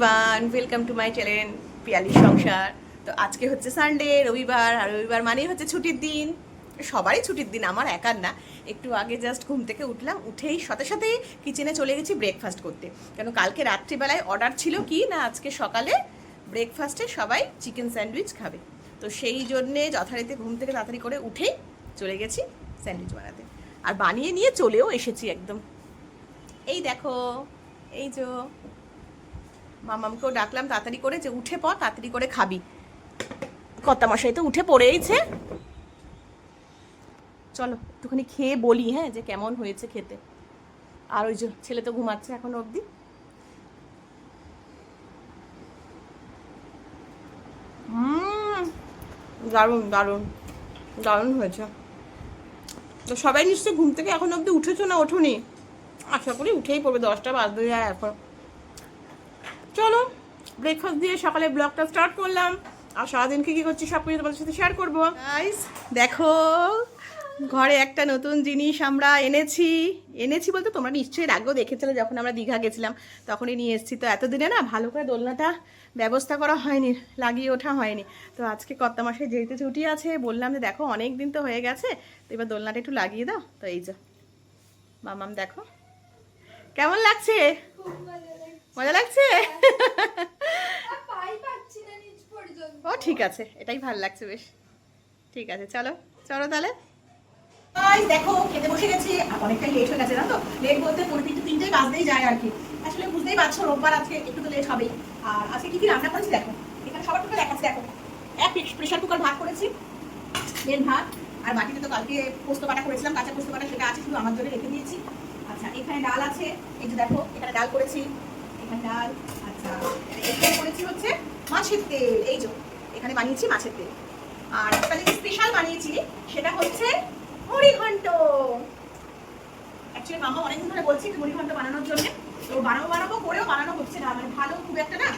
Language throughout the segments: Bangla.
Everyone, welcome to my channel Piyali সংসার। তো আজকে হচ্ছে সানডে, রবিবার। আর রবিবার মানেই হচ্ছে ছুটির দিন, সবারই ছুটির দিন, আমার একার না। একটু আগে জাস্ট ঘুম থেকে উঠলাম, উঠেই সাথে সাথেই কিচেনে চলে গেছি ব্রেকফাস্ট করতে। কেন কালকে রাত্রিবেলায় অর্ডার ছিল কি না আজকে সকালে ব্রেকফাস্টে সবাই চিকেন স্যান্ডউইচ খাবে। তো সেই জন্যে যথারীতি ঘুম থেকে তাড়াতাড়ি করে উঠেই চলে গেছি স্যান্ডউইচ বানাতে, আর বানিয়ে নিয়ে চলেও এসেছি একদম। এই দেখো, এই যে মামামকেও ডাকলাম তাড়াতাড়ি করে, যে উঠে পড়, তাড়াতাড়ি করে খাবি। কর্তামশাই তো উঠে পড়েইছে। চলো একটুখানি খেয়ে বলি, হ্যাঁ, যে কেমন হয়েছে খেতে। আর ওই যে ছেলে তো ঘুমাচ্ছে এখনো অবধি। দারুণ দারুণ দারুণ হয়েছে। তো সবাই নিশ্চয়ই ঘুম থেকে এখন অবধি উঠেছো না ওঠোনি? আশা করি উঠেই পড়বে, 10টা বাজতে যায় এখন। চলো ব্রেকফাস্ট দিয়ে সকালে ব্লগটা স্টার্ট করলাম, আর সারাদিন কী করছি সব কিছু তোমাদের সাথে শেয়ার করবো। গাইস দেখো, ঘরে একটা নতুন জিনিস আমরা এনেছি বলতে তোমরা নিশ্চয়ই এর আগেও দেখেছিলে, যখন আমরা দীঘা গেছিলাম তখনই নিয়ে এসেছি। তো এতদিনে না ভালো করে দোলনাটা ব্যবস্থা করা হয়নি, লাগিয়ে ওঠা হয়নি। তো আজকে কর্তামশাই যেহেতু ছুটি আছে, বললাম যে দেখো অনেক দিন তো হয়ে গেছে, তো এবার দোলনাটা একটু লাগিয়ে দাও। তো এই যে মামাম দেখো কেমন লাগছে, মজা লাগছে? ও ঠিক আছে, এটাই ভালো লাগছে বেশ। ঠিক আছে, চলো চলো তাহলে। দেখো খেতে বসে গেছি, আর অনেকটা লেট হয়ে গেছে না, তো লেট বলতে 3:30 বাজতেই যায় আর কি। আসলে বুঝতেই পারছো রোববার, আজকে একটু তো লেট হবেই। আর আজকে কি কি রান্না করেছি দেখো, এখানে সবার টুকু দেখাচ্ছি। দেখো এক প্রেশার কুকার ভাত করেছি, প্লেন ভাত। আর বাকিতে তো কালকে পোস্ত বাটা করেছিলাম, কাঁচা পোস্ত বাটা, সেটা আছে, শুধু আমার জন্য রেখে দিয়েছি। আচ্ছা এখানে ডাল আছে, এই যে দেখো এখানে ডাল করেছি, এখানে ডাল। আচ্ছা এখানে করেছি হচ্ছে মাছের তেল, এই যে এখানে বানিয়েছি মাছের তেল। আর একটা যে স্পেশাল বানিয়েছি সেটা হচ্ছে মুড়ি ঘন্ট। অ্যাকচুয়ালি মামা অনেকদিন ধরে বলছি মুড়ি ঘন্ট বানানোর জন্য, তো বানাবো করেও বানানো হচ্ছে না, মানে ভালো খুব একটা না,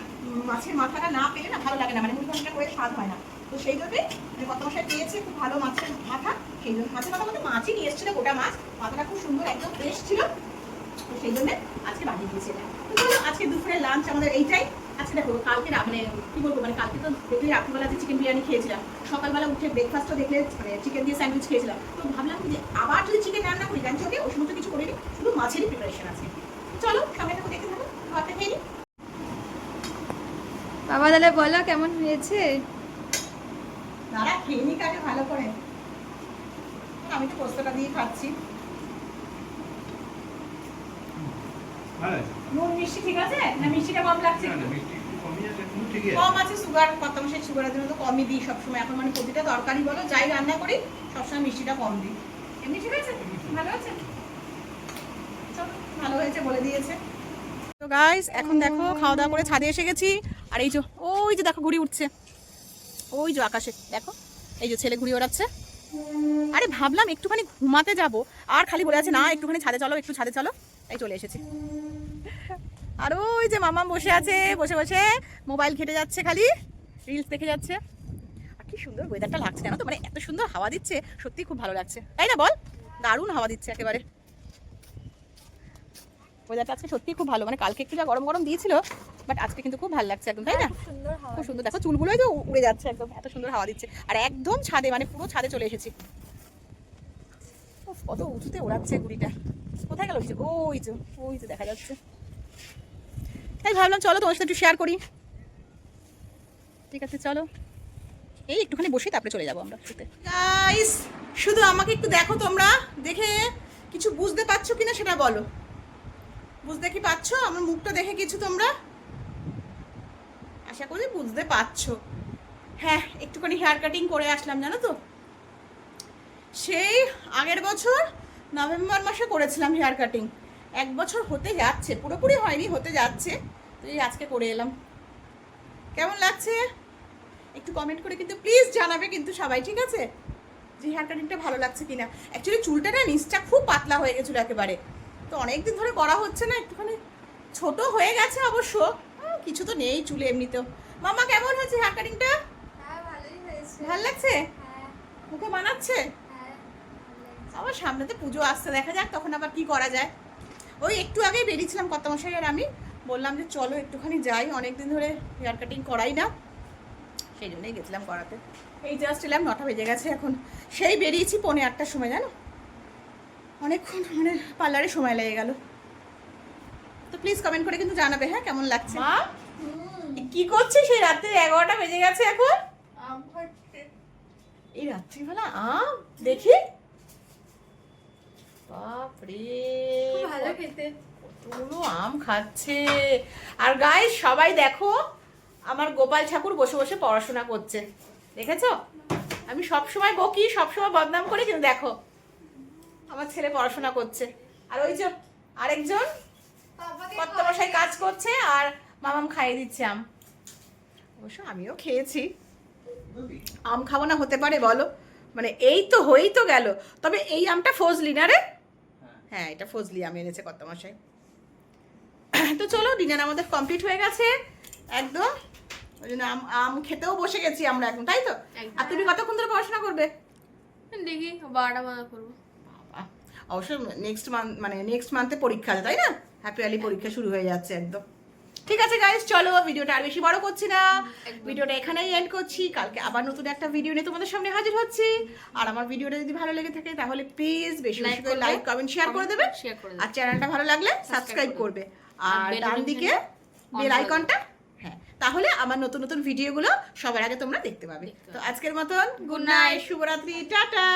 মাছের মাথাটা না পেলে না ভালো লাগে না, মানে মুড়ি ঘন্টটা করে স্বাদ হয় না। তো সেই জন্যে মানে কত মশাই পেয়েছে খুব ভালো মাছের মাথা, সেই জন্য মাছের মাথা বলতে মাছই নিয়ে এসেছিল, গোটা মাছ, মাথাটা খুব সুন্দর একদম ফ্রেশ ছিল। তো সেই জন্য আজকে বানিয়ে দিয়েছি এটা। তো আজকে দুপুরের লাঞ্চ আমাদের এইটাই। আজকে দেখো কালকে মানে কি বলবো, মানে কালকে তো দেখলে রাত্রিবেলা যে চিকেন বিরিয়ানি খেয়েছিলাম, সকালবেলা উঠে ব্রেকফাস্টও দেখলে মানে চিকেন দিয়ে স্যান্ডউইচ খেয়েছিলাম। তো ভাবলাম যে আবার যদি চিকেন রান্না করি, লাঞ্চ ওকে ওই সমস্ত কিছু করে নিই, শুধু মাছেরই প্রিপারেশন আছে। চলো সঙ্গে থাকো, দেখতে থাকো, খাওয়াতে খেয়ে নিই। বাবা তাহলে বলো কেমন হয়েছে? দাঁড়া খেয়ে নিই কাকে ভালো করে, আমি তো পোস্তটা দিয়ে খাচ্ছি। নুন মিষ্টি ঠিক আছে না? মিষ্টিটা কম লাগছে? কম আছে, সুগার কত মাসের সুগারের জন্য তো কমই দিই সবসময় এখন, মানে প্রতিটা তরকারি বলো যাই রান্না করি সবসময় মিষ্টিটা কম দিই। এমনি ঠিক আছে, ভালো আছে, ভালো হয়েছে বলে দিয়েছে। তো গাইস এখন দেখো খাওয়া দাওয়া করে ছাদে এসে গেছি, আর এই যে ওই যে দেখো ঘুড়ি উঠছে, ওই যে আকাশে দেখো, এই যে ছেলে ঘুড়ি ওড়াচ্ছে। আরে ভাবলাম একটুখানি ঘুমাতে যাব, আর খালি বলে আছে না একটুখানি ছাদে চলো, একটু ছাদে চলো, তাই চলে এসেছি। আর ওই যে মামা বসে আছে, বসে বসে মোবাইল ঘেটে যাচ্ছে, খালি রিলস দেখে যাচ্ছে। আর কি সুন্দর ওয়েদারটা লাগছে জানো তো, মানে এত সুন্দর হাওয়া দিচ্ছে, সত্যি খুব ভালো লাগছে, তাই না বল? দারুণ হাওয়া দিচ্ছে একেবারে, ওয়েদারটা আজকে সত্যি খুব ভালো, মানে কালকে একটু যা গরম গরম দিয়েছিল, বাট আজকে কিন্তু খুব ভালো লাগছে একদম, তাই না? খুব সুন্দর, দেখো চুলগুলোই তো উড়ে যাচ্ছে একদম, এত সুন্দর হাওয়া দিচ্ছে। আর একদম ছাদে, মানে পুরো ছাদে চলে এসেছি। কত উঁচুতে ওড়াচ্ছে ঘুড়িটা, কোথায় গেল? ওই যে দেখা যাচ্ছে, তাই ভাবলাম চলো তোমার সাথে একটু শেয়ার করি। ঠিক আছে চলো, এই একটুখানি বসে তারপরে চলে যাবো আমরা শুতে। গাইস শুধু আমাকে একটু দেখো, তোমরা দেখে কিছু বুঝতে পারছো কিনা সেটা বলো। বুঝতে কি পারছো আমার মুখটা দেখে কিছু তোমরা? আশা করি বুঝতে পারছো। হ্যাঁ একটুখানি হেয়ার কাটিং করে আসলাম জানো তো, সেই আগের বছর নভেম্বর মাসে করেছিলাম হেয়ার কাটিং, 1 বছর হতে যাচ্ছে, পুরোপুরি হয়নি, হতে যাচ্ছে। তো এই আজকে করে এলাম, কেমন লাগছে একটু কমেন্ট করে কিন্তু প্লিজ জানাবে কিন্তু সবাই, ঠিক আছে, যে হেয়ার কাটিংটা ভালো লাগছে কিনা। অ্যাকচুয়ালি চুলটা না নিচটা খুব পাতলা হয়ে গেছিলো একেবারে, তো অনেকদিন ধরে করা হচ্ছে না, একটুখানি ছোট হয়ে গেছে অবশ্য, কিছু তো নেই চুলে এমনিতেও। মামা কেমন হয়েছে হেয়ার কাটিংটা? ভালো লাগছে? মুখে মানাচ্ছে? আবার সামনে তো পুজো আসছে, দেখা যাক তখন আবার কি করা যায়। ওই একটু আগেই বেরিয়েছিলাম কর্তামশাই আর আমি, বললাম যে চলো একটুখানি যাই, অনেকদিন ধরে হেয়ার কাটিং করাই না, সেই জন্যই গেছিলাম করাতে। এই জাস্ট এলাম, 9টা বেজে গেছে এখন। সেই বেরিয়েছি 8:45-র সময়, জানো অনেকক্ষণ মানে পার্লারে সময় লেগে গেল। তো প্লিজ কমেন্ট করে কিন্তু জানাবে হ্যাঁ কেমন লাগছে। মা কি করছিস? সেই রাত্রে 11টা বেজে গেছে এখন। এই রাত্রিবেলা আম দেখি, বাপরে ভালো খেতে। কতগুলো আম খাচ্ছে। আর গাইস সবাই দেখো, আমার গোপাল ঠাকুর বসে বসে পড়াশোনা করছে, দেখেছো? আমি সব সময় বকি, সব সময় বদনাম করি, কিন্তু দেখো আমার ছেলে পড়াশোনা করছে। আর ওই যে আরেকজন কর্তামশাই কাজ করছে, আর মামাম খাইয়ে দিচ্ছে আম। অবশ্য আমিও খেয়েছি। আম খাবো না হতে পারে বলো? মানে এই তো হয়েই তো গেল। তবে এই আমটা ফজলি না রে? হ্যাঁ, এটা ফজলি আম এনেছে কর্তামশাই। তো চলো, ডিনার আমাদের কমপ্লিট হয়ে গেছে একদম। ওই জন্য আম খেতেও বসে গেছি আমরা এখন, তাই তো? আর তুমি কতক্ষণ ধরে পড়াশোনা করবে? দেখি 12টা বাজা করবো। বাবা, অবশ্য নেক্সট মান্থে পরীক্ষা আছে, তাই না? হ্যাপি ইয়ারলি পরীক্ষা শুরু হয়ে যাচ্ছে একদম। ঠিক আছে গাইস, চলো ভিডিওটা আর বেশি বড় করছি না, ভিডিওটা এখানেই এন্ড করছি। কালকে আবার নতুন একটা ভিডিও নিয়ে তোমাদের সামনে হাজির হচ্ছি। আর আমার ভিডিওটা যদি ভালো লেগে থাকে তাহলে প্লিজ বেশি বেশি করে লাইক কমেন্ট শেয়ার করে দেবে। আর চ্যানেলটা ভালো লাগলে সাবস্ক্রাইব করবে। আর ডান দিকে বেল আইকনটা, হ্যাঁ, তাহলে আমার নতুন নতুন ভিডিওগুলো সবার আগে তোমরা দেখতে পাবে। তো আজকের মতন গুড নাইট, শুভরাত্রি, টাটা।